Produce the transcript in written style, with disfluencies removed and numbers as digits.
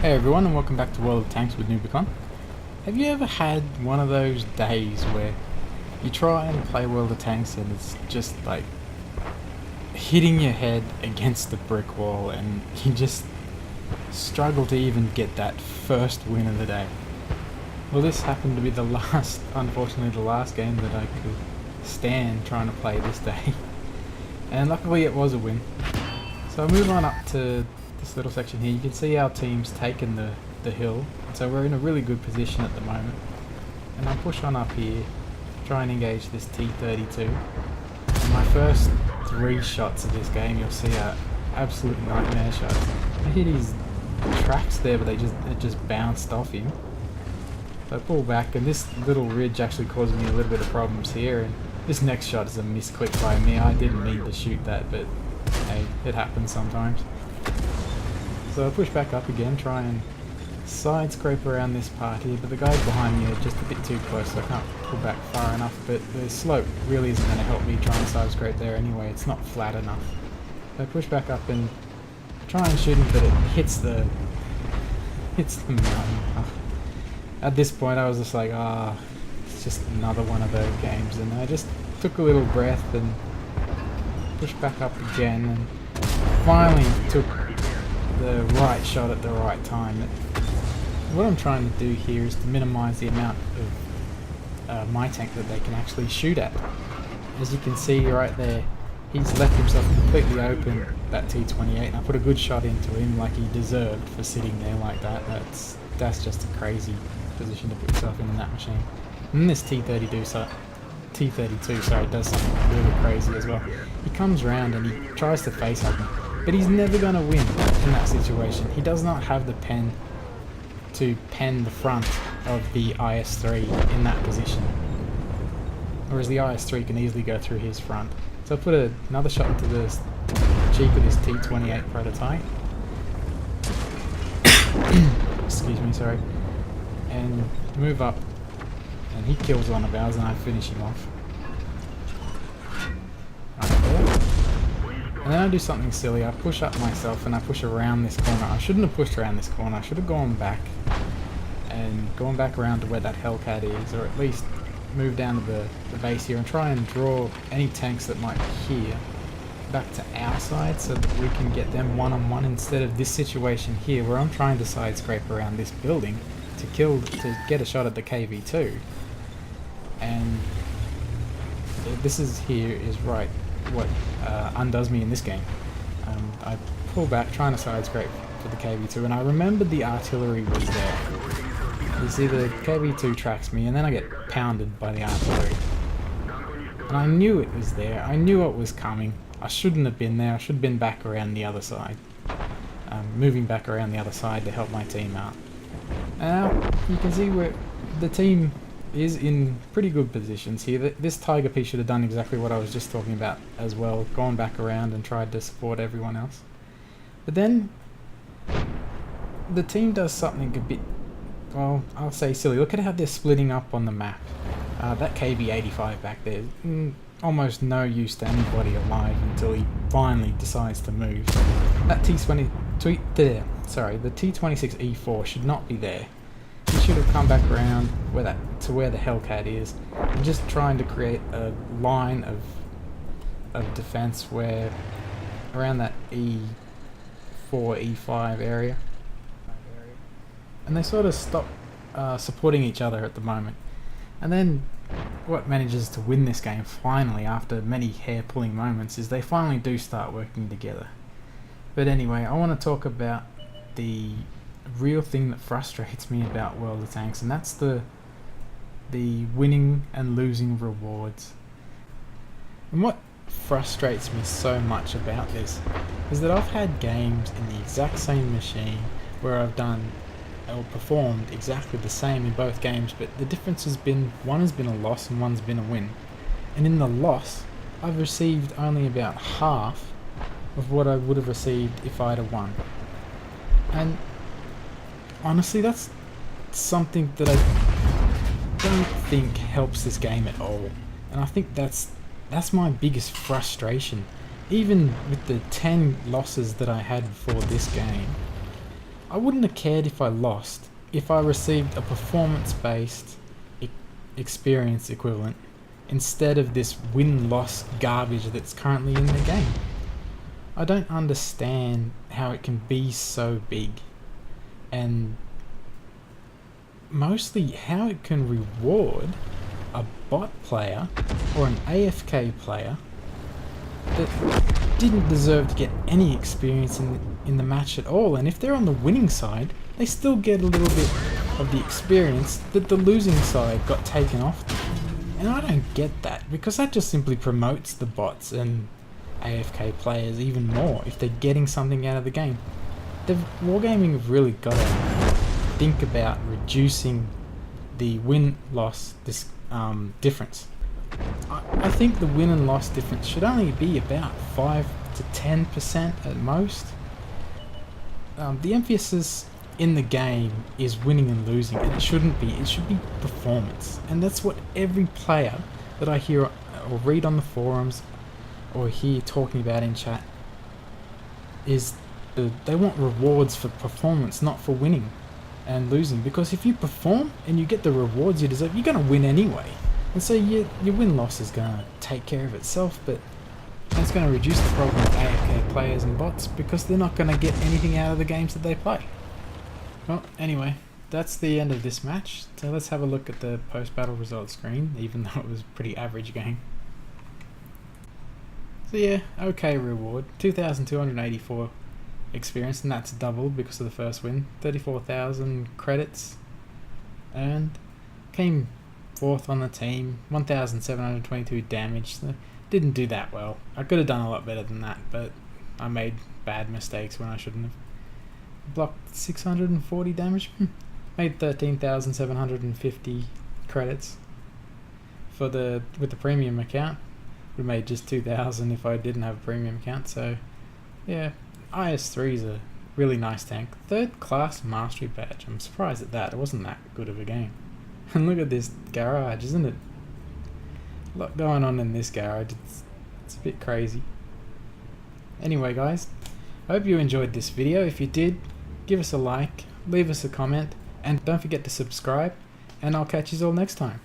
Hey everyone, and welcome back to World of Tanks with Nubicon. Have you ever had one of those days where you try and play World of Tanks and it's just like hitting your head against the brick wall and you just struggle to even get that first win of the day? Well, this happened to be unfortunately the last game that I could stand trying to play this day. And luckily it was a win. So I move on up to this little section here. You can see our team's taken the hill, so we're in a really good position at the moment. And I push on up here, try and engage this T-32. And my first 3 shots of this game, you'll see are absolute nightmare shots. I hit his tracks there, but they just bounced off him. So I pull back, and this little ridge actually caused me a little bit of problems here. And this next shot is a misclick by me. I didn't mean to shoot that, but hey, it happens sometimes. So I push back up again, try and side scrape around this part here, but the guys behind me are just a bit too close, so I can't pull back far enough, but the slope really isn't going to help me try and side scrape there anyway. It's not flat enough. So I push back up and try and shoot him, but it hits the mountain. At this point I was just like, it's just another one of those games, and I just took a little breath and pushed back up again and finally took the right shot at the right time. What I'm trying to do here is to minimize the amount of my tank that they can actually shoot at. As you can see right there, he's left himself completely open, that T-28, and I put a good shot into him like he deserved for sitting there like that. That's just a crazy position to put yourself in that machine. And this T-32 does something really crazy as well. He comes around and he tries to face hug me, but he's never going to win in that situation. He does not have the pen to pen the front of the IS3 in that position. Whereas the IS3 can easily go through his front. So I put another shot into the cheek of this T-28 prototype. Excuse me, sorry. And move up. And he kills one of ours and I finish him off. Right there. And then I do something silly. I push up myself and I push around this corner. I shouldn't have pushed around this corner. I should have gone back and gone back around to where that Hellcat is, or at least move down to the base here and try and draw any tanks that might be here back to our side so that we can get them one-on-one instead of this situation here where I'm trying to side scrape around this building to get a shot at the KV2. And this is right what undoes me in this game. I pull back trying to side scrape for the KV2 and I remembered the artillery was there. You see the KV2 tracks me and then I get pounded by the artillery. And I knew it was there, I knew it was coming. I shouldn't have been there, I should have been back around the other side. Moving back around the other side to help my team out. Now you can see where the team is in pretty good positions here. This Tiger piece should have done exactly what I was just talking about as well, gone back around and tried to support everyone else. But then the team does something a bit, well, I'll say silly. Look at how they're splitting up on the map. That KB85 back there, almost no use to anybody alive until he finally decides to move. That the T26E4 should not be there. He should have come back around to where the Hellcat is and just trying to create a line of defense where around that E4, E5 area. And they sort of stop supporting each other at the moment. And then what manages to win this game finally, after many hair-pulling moments, is they finally do start working together. But anyway, I want to talk about the real thing that frustrates me about World of Tanks, and that's the winning and losing rewards. And what frustrates me so much about this is that I've had games in the exact same machine where I've done or performed exactly the same in both games, but the difference has been one has been a loss and one's been a win. And in the loss, I've received only about half of what I would have received if I'd have won. And honestly, that's something that I don't think helps this game at all. And I think that's my biggest frustration. Even with the 10 losses that I had for this game, I wouldn't have cared if I lost if I received a performance-based experience equivalent instead of this win-loss garbage that's currently in the game. I don't understand how it can be so big, and mostly how it can reward a bot player or an AFK player that didn't deserve to get any experience in the match at all, and if they're on the winning side, they still get a little bit of the experience that the losing side got taken off them. And I don't get that, because that just simply promotes the bots and AFK players even more if they're getting something out of the game. Wargaming have really got to think about reducing the win-loss difference. I think the win and loss difference should only be about 5 to 10% at most. The emphasis in the game is winning and losing, and it shouldn't be. It should be performance, and that's what every player that I hear or read on the forums or hear talking about in chat is they want rewards for performance, not for winning and losing. Because if you perform and you get the rewards you deserve, you're going to win anyway. And so your win-loss is going to take care of itself, but it's going to reduce the problem of AFK players and bots because they're not going to get anything out of the games that they play. Well, anyway, that's the end of this match. So let's have a look at the post-battle results screen, even though it was a pretty average game. So yeah, okay reward. 2,284 experience, and that's doubled because of the first win. 34,000 credits earned. Came fourth on the team. 1,722 damage. So didn't do that well. I could have done a lot better than that, but I made bad mistakes when I shouldn't have. Blocked 640 damage. Made 13,750 credits with the premium account. Would have made just 2,000 if I didn't have a premium account. So yeah, IS3 is a really nice tank. 3rd class mastery badge. I'm surprised at that. It wasn't that good of a game. And look at this garage, isn't it? A lot going on in this garage. It's a bit crazy. Anyway guys, I hope you enjoyed this video. If you did, give us a like, leave us a comment, and don't forget to subscribe, and I'll catch you all next time.